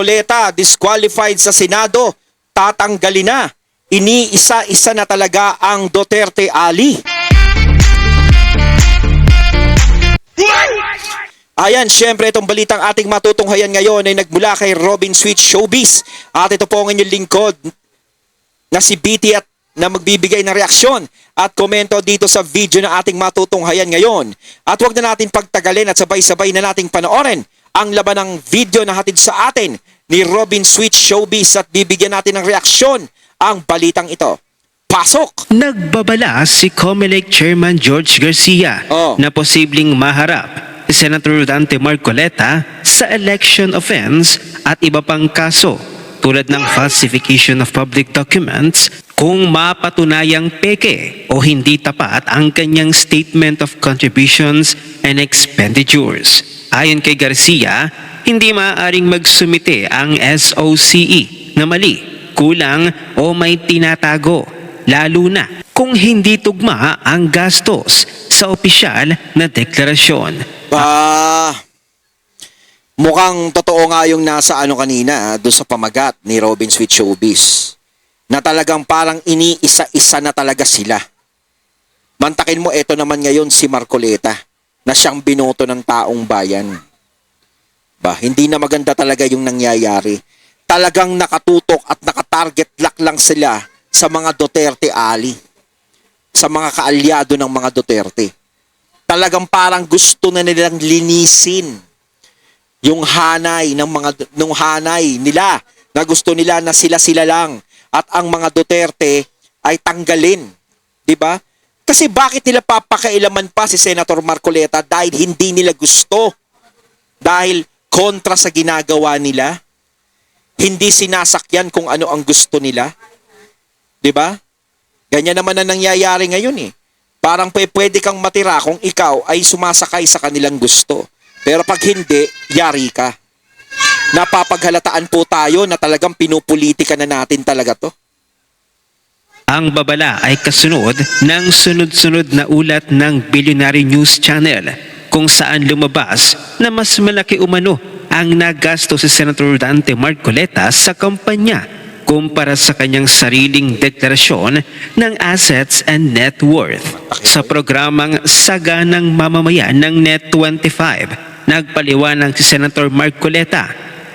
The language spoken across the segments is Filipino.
Marcoleta disqualified sa Senado, tatanggalin na. Iniisa-isa na talaga ang Duterte Ali. Ayan, syempre itong balitang ating matutunghayan ngayon ay nagmula kay Robin Sweet Showbiz. At ito po ang inyong lingkod na si BT at na magbibigay ng reaksyon at komento dito sa video na ating matutunghayan ngayon. At huwag na natin pagtagalin at sabay-sabay na nating panoorin ang laban ng video na hatid sa atin ni Robin Sweet Showbiz at bibigyan natin ng reaksyon ang balitang ito. Pasok! Nagbabala si COMELEC Chairman George Garcia na posibleng maharap si Senator Dante Marcoleta sa election offense at iba pang kaso tulad ng falsification of public documents kung mapatunayang peke o hindi tapat ang kanyang statement of contributions and expenditures. Ayon kay Garcia, hindi maaaring magsumite ang SOCE na mali, kulang o may tinatago, lalo na kung hindi tugma ang gastos sa opisyal na deklarasyon. Mukhang totoo nga yung nasa kanina doon sa pamagat ni Robin Sweet Showbiz na talagang parang iniisa-isa na talaga sila. Mantakin mo, eto naman ngayon si Marcoleta na siyang binoto ng taong bayan. Hindi na maganda talaga yung nangyayari. Talagang nakatutok at nakatarget lock lang sila sa mga Duterte Ali, sa mga kaalyado ng mga Duterte. Talagang parang gusto na nilang linisin yung hanay nila na gusto nila na sila lang at ang mga Duterte ay tanggalin, 'di ba? Kasi bakit nila papakailaman pa si Senator Marcoleta dahil hindi nila gusto? Dahil kontra sa ginagawa nila, hindi sinasakyan kung ano ang gusto nila. 'Di ba? Ganyan naman ang nangyayari ngayon eh. Parang pwede kang matira kung ikaw ay sumasakay sa kanilang gusto. Pero pag hindi, yari ka. Napapaghalataan po tayo na talagang pinupolitika na natin talaga to. Ang babala ay kasunod ng sunod-sunod na ulat ng Billionaire News Channel kung saan lumabas na mas malaki umano ang nagasto si Senator Dante Marcoleta sa kampanya kumpara sa kanyang sariling deklarasyon ng assets and net worth sa programang Saganang Mamamayan ng Net25. Nagpaliwanag si Senator Marcoleta.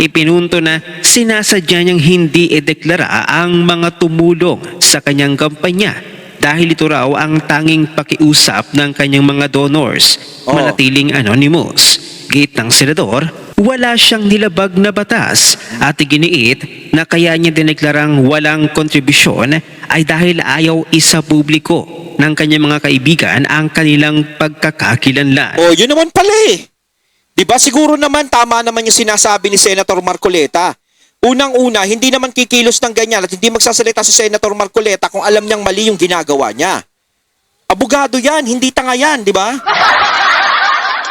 Ipinunto na sinasadya niyang hindi ideklara ang mga tumulong sa kanyang kampanya dahil ito raw ang tanging pakiusap ng kanyang mga donors, manatiling anonymous. Gate ng senador, wala siyang nilabag na batas at iginiit na kaya niya dineklarang walang kontribusyon ay dahil ayaw isa publiko ng kanyang mga kaibigan ang kanilang pagkakakilanlan. Yun naman pala eh. Diba siguro naman tama naman yung sinasabi ni Senator Marcoleta. Unang-una, hindi naman kikilos ng ganyan at hindi magsasalita si Senator Marcoleta kung alam niyang mali yung ginagawa niya. Abogado yan, hindi tanga yan, di ba?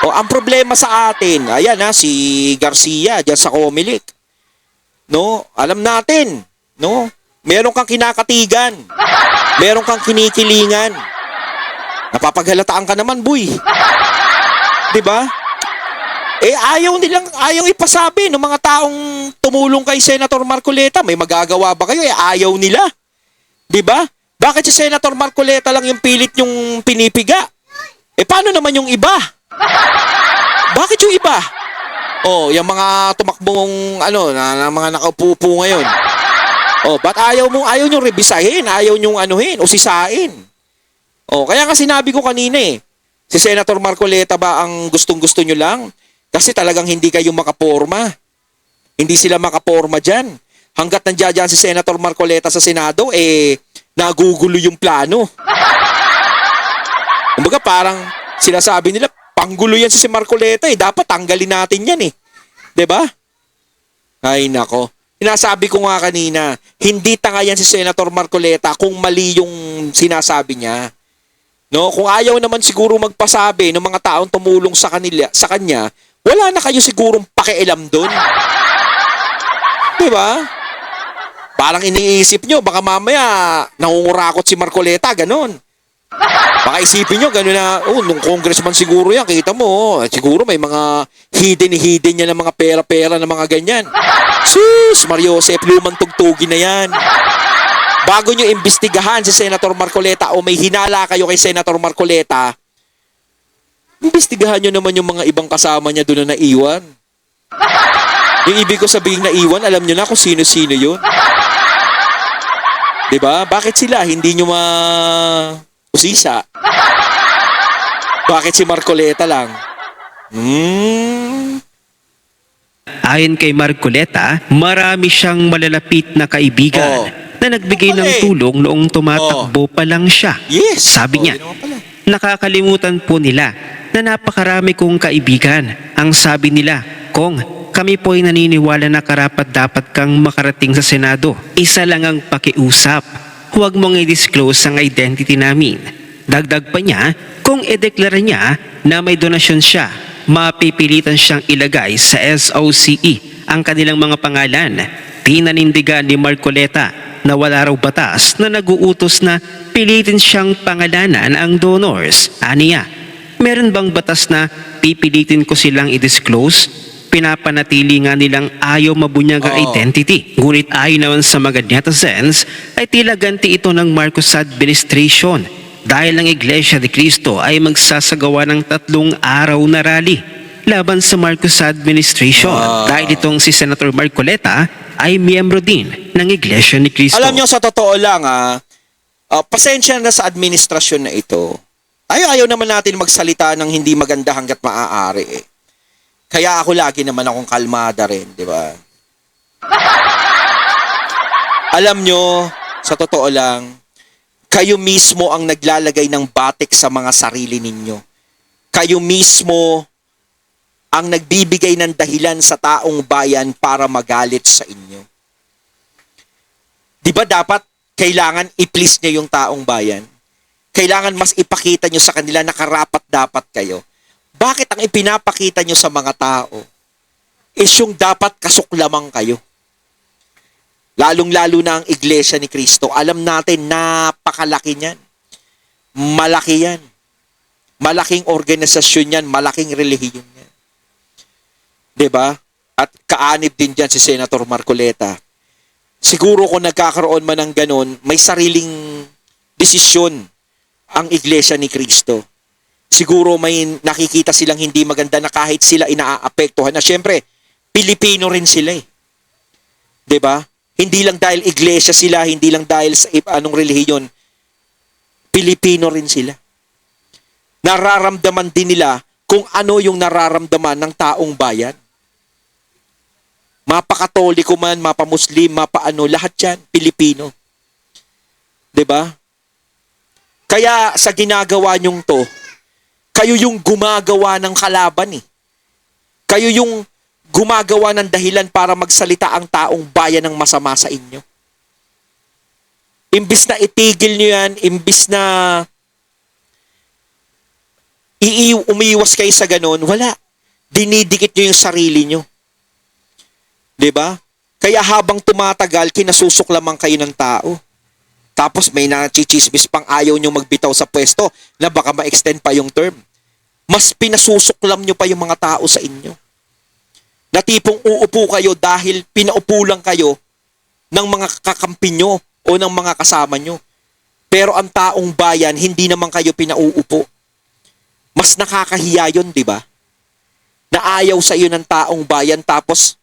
Ang problema sa atin, ayan si Garcia diyan sa COMELEC. No, alam natin, no? Meron kang kinakatigan. Meron kang kinikilingan. Napapaghalataan ka naman, boy. 'Di ba? Ayaw ipasabi ng mga taong tumulong kay Senator Marcoleta. May magagawa ba kayo? Ayaw nila. 'Di ba? Bakit si Senator Marcoleta lang yung pilit yung pinipiga? Paano naman yung iba? Bakit yung iba? Yung mga tumakbong na mga nakaupo ngayon. Ba't ayaw nyo rebisahin? Ayaw nyo usisain? Kaya nga sinabi ko kanina si Senator Marcoleta ba ang gustong-gusto nyo lang? Kasi talagang hindi kayo makaporma. Hindi sila makaporma dyan. Hanggat nandiyan dyan si Senator Marcoleta sa Senado, nagugulo yung plano. Kumbaga parang sinasabi nila, panggulo yan si Marcoleta dapat tanggalin natin yan 'Di ba? Ay nako. Sinasabi ko nga kanina, hindi tanga yan si Senator Marcoleta kung mali yung sinasabi niya. No, kung ayaw naman siguro magpasabi ng mga taong tumulong sa kanya, wala na kayo sigurong pakialam doon. 'Di ba? Parang iniisip nyo, baka mamaya nangungurakot si Marcoleta, ganon. Baka isipin nyo, gano'n na, nung congressman siguro yan, kita mo, siguro may mga hidden niya ng mga pera-pera na mga ganyan. Sus, Mario Josep, lumang tugtugin na yan. Bago nyo imbestigahan si Senator Marcoleta o may hinala kayo kay Senator Marcoleta, imbestigahan nyo naman yung mga ibang kasama niya doon na naiwan. Yung ibig ko sabihin na iwan, alam nyo na kung sino-sino yun. Diba? Bakit sila? Hindi nyo usisa. Bakit si Marcoleta lang? Ayon kay Marcoleta, marami siyang malalapit na kaibigan na nagbigay ng tulong noong tumatakbo pa lang siya. Yes. Sabi niya, yun naman pala. nakakalimutan po nila na napakarami kong kaibigan. Ang sabi nila, Kong, kami po ay naniniwala na karapat-dapat kang makarating sa Senado. Isa lang ang pakiusap. Huwag mong i-disclose ang identity namin. Dagdag pa niya, kung ideklara niya na may donasyon siya, mapipilitan siyang ilagay sa SOCE ang kanilang mga pangalan. Pinanindigan ni Marcoleta na wala raw batas na nag-uutos na pilitin siyang pangalanan ang donors. Aniya, meron bang batas na pipilitin ko silang i-disclose? Pinapanatili nga nilang ayaw mabunyag ang identity. Ngunit ayon naman sa mga netizens ay tila ganti ito ng Marcos administration dahil ang Iglesia ni Cristo ay magsasagawa ng 3 araw na rally laban sa Marcos administration. Dahil itong si Senator Marcoleta ay miyembro din ng Iglesia ni Cristo. Alam nyo, sa totoo lang, pasensya na sa administrasyon na ito. Ayaw naman natin magsalita ng hindi maganda hanggat maaari eh. Kaya ako lagi naman akong kalmada rin, di ba? Alam nyo, sa totoo lang, kayo mismo ang naglalagay ng batik sa mga sarili ninyo. Kayo mismo ang nagbibigay ng dahilan sa taong bayan para magalit sa inyo. Di ba dapat kailangan i-please nyo yung taong bayan? Kailangan mas ipakita nyo sa kanila na karapat dapat kayo. Bakit ang ipinapakita nyo sa mga tao is yung dapat kasuklamang kayo? Lalong-lalo na ang Iglesia ni Cristo. Alam natin, napakalaki niyan. Malaki yan. Malaking organisasyon yan, malaking relihiyon yan. Diba? At kaanib din dyan si Senator Marcoleta. Siguro kung nagkakaroon man ng ganun, may sariling desisyon ang Iglesia ni Cristo. Siguro may nakikita silang hindi maganda na kahit sila inaapektuhan na. Siyempre, Pilipino rin sila eh. 'Di ba? Hindi lang dahil iglesia sila, hindi lang dahil sa anong relihiyon. Pilipino rin sila. Nararamdaman din nila kung ano yung nararamdaman ng taong bayan. Mapa-Katoliko man, mapa-Muslim, mapa-ano, lahat yan, Pilipino. 'Di ba? Kaya sa ginagawa nyong to, kayo yung gumagawa ng kalaban eh. Kayo yung gumagawa ng dahilan para magsalita ang taong bayan ng masama sa inyo. Imbis na itigil nyo yan, imbis na umiiwas kayo sa ganun, wala. Dinidikit nyo yung sarili nyo. 'Di ba? Kaya habang tumatagal, kinasusuklaman kayo ng tao. Tapos may nachichismis pang ayaw nyo magbitaw sa pwesto na baka ma-extend pa yung term. Mas pinasusuklam nyo pa yung mga tao sa inyo. Na tipong uupo kayo dahil pinaupo lang kayo ng mga kakampi nyo o ng mga kasama nyo. Pero ang taong bayan, hindi naman kayo pinauupo. Mas nakakahiya yun, di ba? Na ayaw sa iyo ng taong bayan tapos,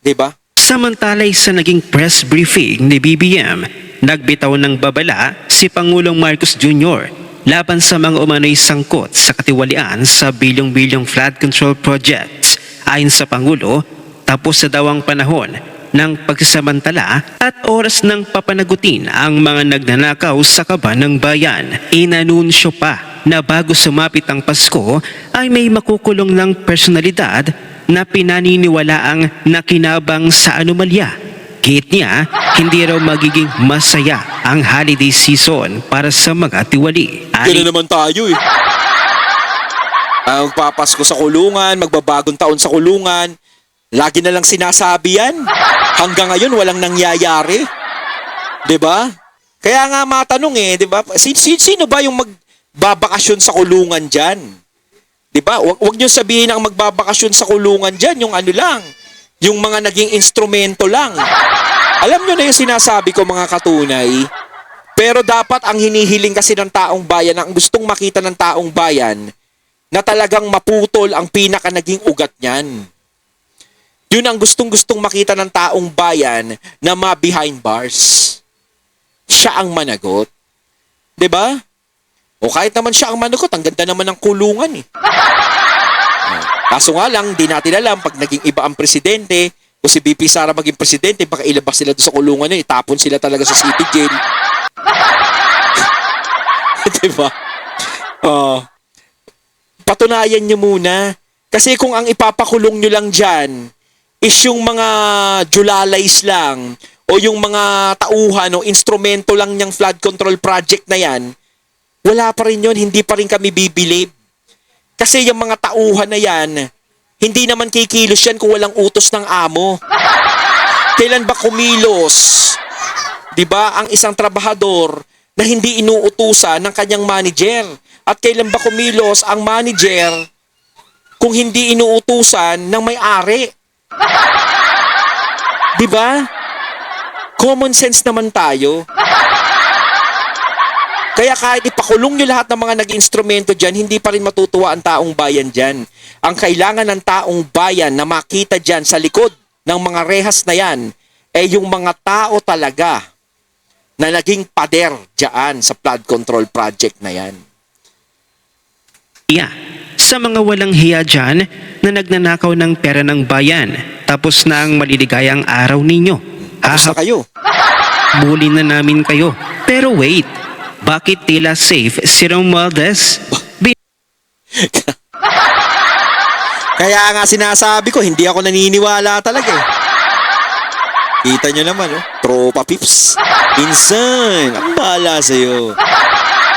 di ba? Samantalay sa naging press briefing ni BBM, nagbitaw ng babala si Pangulong Marcos Jr. laban sa mga umano'y sangkot sa katiwalian sa bilyong-bilyong flood control projects. Ayon sa Pangulo, tapos sa daw ang panahon ng pagsasamantala at oras ng papanagutin ang mga nagnanakaw sa kaban ng bayan. Inanunsyo pa na bago sumapit ang Pasko ay may makukulong ng personalidad na pinaniniwalaang nakinabang sa anomalya. Git niya, hindi raw magiging masaya ang holiday season para sa mga tiwali. Gano'n naman tayo eh. Magpapasko sa kulungan, magbabagong taon sa kulungan. Lagi na lang sinasabi yan. Hanggang ngayon walang nangyayari. 'Di ba? Kaya nga matanong di ba? Sino ba yung magbabakasyon sa kulungan dyan? Di ba? Wag niyo sabihin ang magbabakasyon sa kulungan dyan, yung ano lang, yung mga naging instrumento lang. Alam niyo na yung sinasabi ko mga katunay. Pero dapat ang hinihiling kasi ng taong bayan, ang gustong makita ng taong bayan, na talagang maputol ang pinaka naging ugat niyan. Yun ang gustong makita ng taong bayan na ma-behind bars. Siya ang managot. 'Di ba? O kahit naman siya ang managot, ang ganda naman ng kulungan eh. Kaso nga lang, di natin alam pag naging iba ang presidente, o si BP Sara maging presidente, baka ilabas sila doon sa kulungan niya, itapon sila talaga sa city jail. 'Di ba? Patunayan niyo muna. Kasi kung ang ipapakulong niyo lang dyan is yung mga julalays lang o yung mga tauhan o instrumento lang niyang flood control project na yan, wala pa rin yun, hindi pa rin kami bibilib. Kasi yung mga tauhan na yan, hindi naman kikilos yan kung walang utos ng amo. Kailan ba kumilos? 'Di ba ang isang trabahador na hindi inuutusan ng kanyang manager? At kailan ba kumilos ang manager kung hindi inuutusan ng may-ari? 'Di ba? Common sense naman tayo. Kaya kahit ipakulong nyo lahat ng mga nag-instrumento dyan, hindi pa rin matutuwa ang taong bayan dyan. Ang kailangan ng taong bayan na makita dyan sa likod ng mga rehas na yan, ay yung mga tao talaga na naging pader dyan sa flood control project na yan. Yeah, sa mga walang hiya dyan na nagnanakaw ng pera ng bayan, tapos na ang maliligayang araw ninyo. Tapos na kayo. Bulin na namin kayo. Pero wait, bakit tila safe si Romualdez? Kaya nga sinasabi ko, hindi ako naniniwala talaga eh. Kita nyo naman, tropa pips. Insan, ang bahala sa'yo.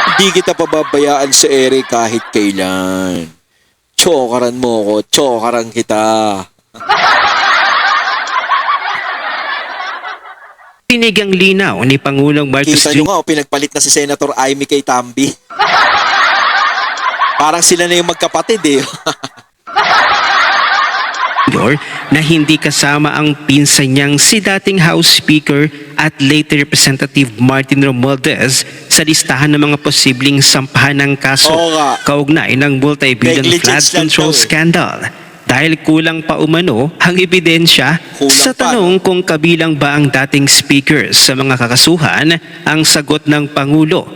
Hindi kita pababayaan sa ere kahit kailan. Chokaran mo ko, chokaran kita. Pinigang linaw ni Pangulong Marcos Kita nyo nga, pinagpalit na si Senator Amy kay Tambi. Parang sila na yung magkapatid eh. Jr. na hindi kasama ang pinsan niyang si dating House Speaker at late Representative Martin Romualdez sa listahan ng mga posibleng sampahan ng kaso Oo nga. kaugnay ng multi-billion Negligence flood lang control daw eh. scandal. Dahil kulang pa umano ang ebidensya Kulang sa pa, tanong kung kabilang ba ang dating speaker sa mga kakasuhan, ang sagot ng Pangulo.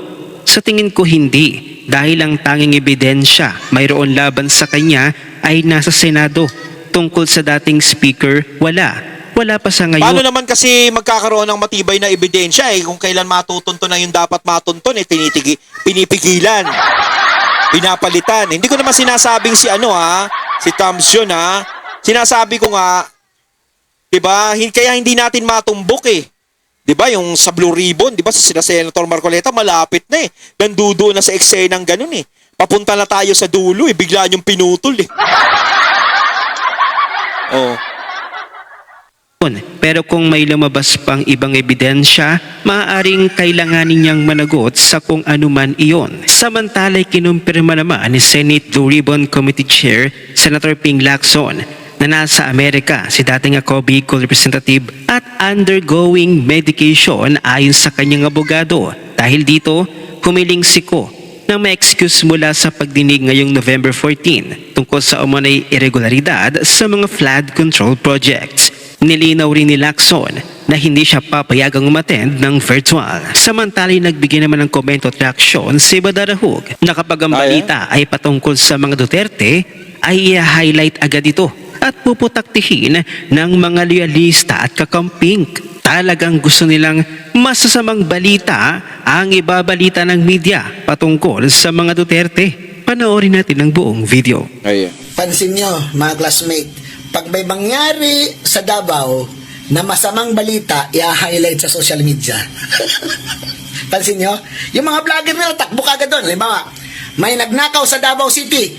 Sa tingin ko hindi, dahil ang tanging ebidensya mayroon laban sa kanya ay nasa Senado. Tungkol sa dating speaker, wala pa sa ngayon. Paano naman kasi magkakaroon ng matibay na ebidensya kung kailan matutunto na yung dapat matunton pinipigilan, pinapalitan. Hindi ko naman sinasabing si si Thumbs John Sinasabi ko nga, 'di ba? Kaya hindi natin matumbok eh. 'Di ba yung sa Blue Ribbon, 'di ba sa Senator Marcoleta malapit na eh. Nandudo na sa eksenang ganun eh. Papunta na tayo sa dulo eh, bigla niyong pinutol eh. Oh. Pero kung may lumabas pang ibang ebidensya, maaaring kailanganin niyang managot sa kung anuman iyon. Samantala'y kinumpirma naman ni Senate Blue Ribbon Committee Chair Senator Ping Lacson na nasa Amerika si dating ako Bicol Representative at undergoing medication ayon sa kanyang abogado. Dahil dito, humiling siko na ma-excuse mula sa pagdinig ngayong November 14 tungkol sa umunay irregularidad sa mga flood control projects. Nilinaw rin ni Lacson na hindi siya papayagang umattend ng virtual. Samantala'y nagbigay naman ng komento at reaksyon si Badarahug na kapag ang balita ay patungkol sa mga Duterte ay i-highlight agad ito at puputaktihin ng mga loyalista at kakamping. Talagang gusto nilang masasamang balita ang ibabalita ng media patungkol sa mga Duterte. Panoorin natin ang buong video. Ayun. Pansin nyo, mga classmate, pag may mangyari sa Davao na masamang balita, i-highlight sa social media. Pansin nyo? Yung mga vlogger nila, takbo kagad doon. Halimbawa, may nagnakaw sa Davao City.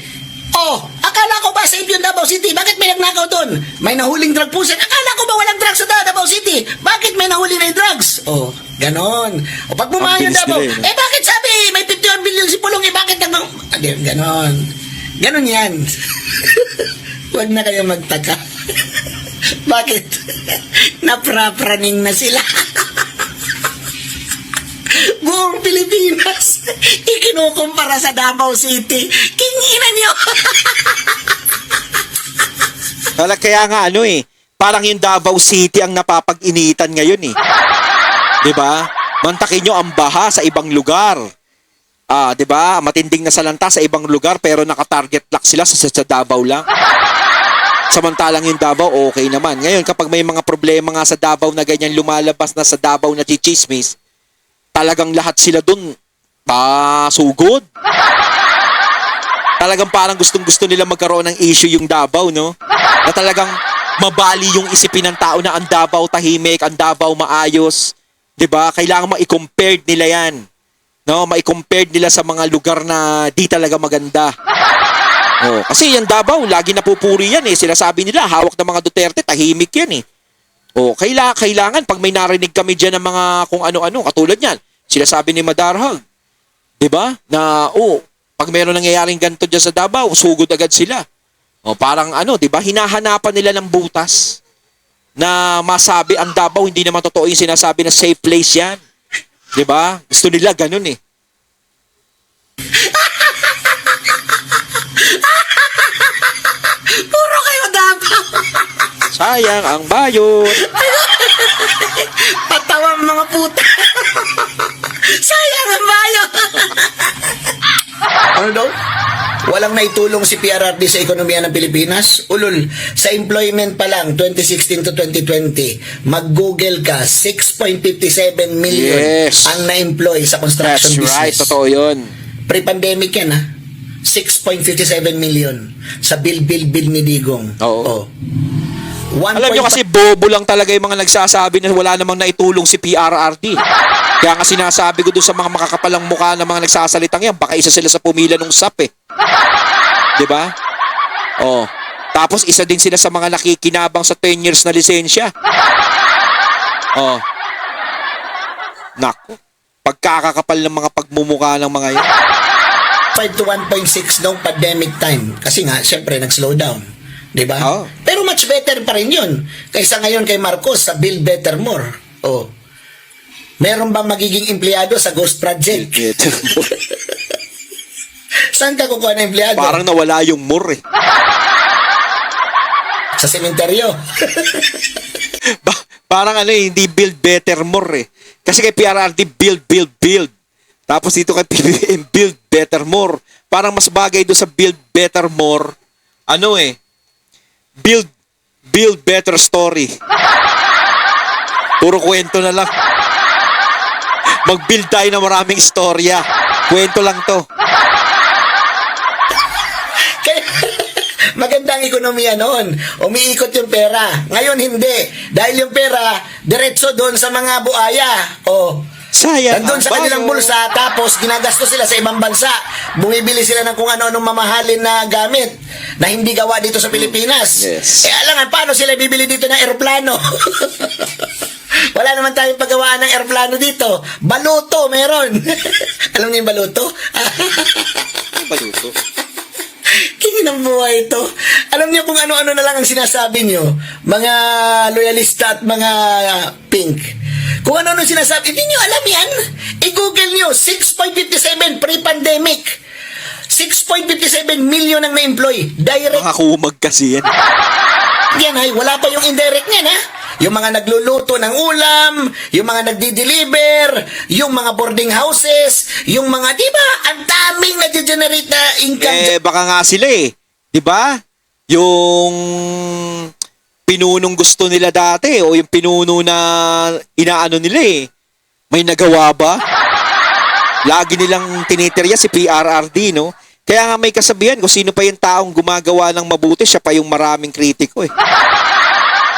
Oh, akala ko ba safe yung Davao City? Bakit may nagnakaw doon? May nahuling drug puset. Akala ko ba walang drugs sa Davao City? Bakit may nahuli na yung drugs? Oh, Ganon. O pag bumayo Ang bilis Davao, nila eh, no? bakit sabi may 51 billion si Pulong, bakit naman, ganon. Ganon yan. Huwag na kayo magtaka. Bakit? Naprapraning na sila. Buong Pilipinas, ikinukumpara sa Davao City. Kinginan nyo. Kaya nga parang yung Davao City ang napapag-initan ngayon eh. 'Di ba? Mantakin nyo ang baha sa ibang lugar. 'Di ba? Matinding na salanta sa ibang lugar pero naka-target lock sila sa Davao lang. Samantalang yung Davao okay naman. Ngayon kapag may mga problema nga sa Davao na ganyan lumalabas na sa Davao na chichismis, talagang lahat sila dun pasugod. Talagang parang gustong-gusto nila magkaroon ng issue yung Davao, no? Na talagang mabali yung isipin ng tao na ang Davao tahimik, ang Davao maayos. 'Di ba? Kailangan ma-compare nila 'yan. No, ma-compare nila sa mga lugar na di talaga maganda. Oh, kasi yung Davao lagi napupuri yan eh. Sila sabi nila hawak ng mga Duterte, tahimik yan eh. Oh, kailangan pag may narinig kami diyan ng mga kung ano-ano katulad niyan. Sila sabi ni Madarhag, 'di ba? Na pag meron nangyayaring ganito diyan sa Davao, sugod agad sila. O parang 'di ba? Hinahanapan nila ng butas na masabi ang Davao hindi naman totoo yung sinasabi na safe place 'yan. 'Di ba? Gusto nila ganun eh. Puro kayo Davao. Sayang ang bayot. Patawang mga puta. Sayang ang bayo. Ano daw? Walang naitulong si PRRD sa ekonomiya ng Pilipinas? Ulul, sa employment pa lang, 2016 to 2020, mag-google ka, 6.57 million Yes. ang na-employ sa construction That's business. right, totoo 'yun. Pre-pandemic yan, ha? 6.57 million sa bill ni Digong. Oo. 1. Alam nyo kasi bobo lang talaga yung mga nagsasabi na wala namang naitulong si PRRD. Kaya nga sinasabi ko doon sa mga makakapalang mukha ng mga nagsasalitang yan, baka isa sila sa pumila ng SAP eh. 'Di ba? Oh. Tapos isa din sila sa mga nakikinabang sa 10 years na lisensya. Oh. Nako. Pagkakakapal ng mga pagmumukha ng mga yan. 5 to 1.6 noong pandemic time. Kasi nga, syempre, nag-slow down. Diba? Oo. Pero much better pa rin yun. Kaysa ngayon kay Marcos sa Build Better More. Oh. Meron bang magiging empleyado sa Ghost Project? Saan ka kukuha ng empleyado? Parang nawala yung more eh. Sa sementeryo. Parang hindi build better more eh. Kasi kay PRRD build. Tapos dito kay PBBM build better more. Parang mas bagay doon sa build better more. Build better story. Puro kwento na lang. Mag-build tayo ng maraming istorya. Kwento lang to. Kaya, magandang ekonomiya noon. Umiikot yung pera. Ngayon hindi. Dahil yung pera, diretso doon sa mga buaya. Sayang. Nandun sa kanilang bulsa, tapos ginagasto sila sa ibang bansa. Bumibili sila ng kung ano-anong mamahalin na gamit na hindi gawa dito sa Pilipinas. Yes. Alam nga, paano sila bibili dito ng eroplano? Wala naman tayong paggawaan ng eroplano dito. Baluto, meron. Alam niyo yung baluto? Baluto. King ng buhay ito. Alam niyo kung ano-ano na lang ang sinasabi niyo, mga loyalista at mga pink. Kung ano-ano sinasabi, hindi niyo alam yan. I-google niyo, 6.57 pre-pandemic. 6.57 million ang na-employ. Direct. Makakumag kasi yan. Yan ay, wala pa yung indirect niyan ha. Yung mga nagluluto ng ulam, yung mga nagdi-deliver, yung mga boarding houses, yung mga, di ba, ang daming nag-generate na income. Baka nga sila eh. 'Di ba? Yung pinunong gusto nila dati o yung pinuno na inaano nila eh. May nagawa ba? Lagi nilang tinitirya si PRRD, no? Kaya nga may kasabihan kung sino pa yung taong gumagawa ng mabuti, siya pa yung maraming kritiko eh.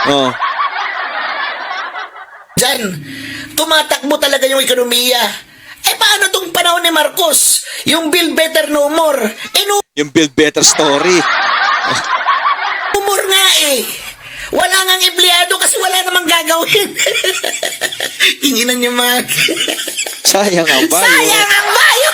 Oh. Diyan, tumatakbo talaga yung ekonomiya. Paano tong panahon ni Marcos? Yung Build Better No More. Yung build better story. Umor nga eh. Wala ngang empleyado kasi wala namang gagawin. Tinginan niyo mga... Sayang ang bayo. Sayang ang bayo!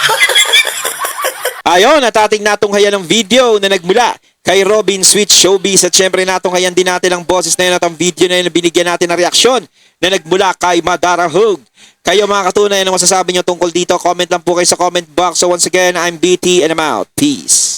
Ayon, at ating natunghayan ng video na nagmula kay Robin Sweet Showbiz at syempre natunghayan din natin ang boses na yun at ang video na yun na binigyan natin ng reaksyon na nagmula kay Madara Hug. Kayo mga katunay, ano masasabi nyo tungkol dito? Comment lang po kayo sa comment box. So once again, I'm BT and I'm out. Peace.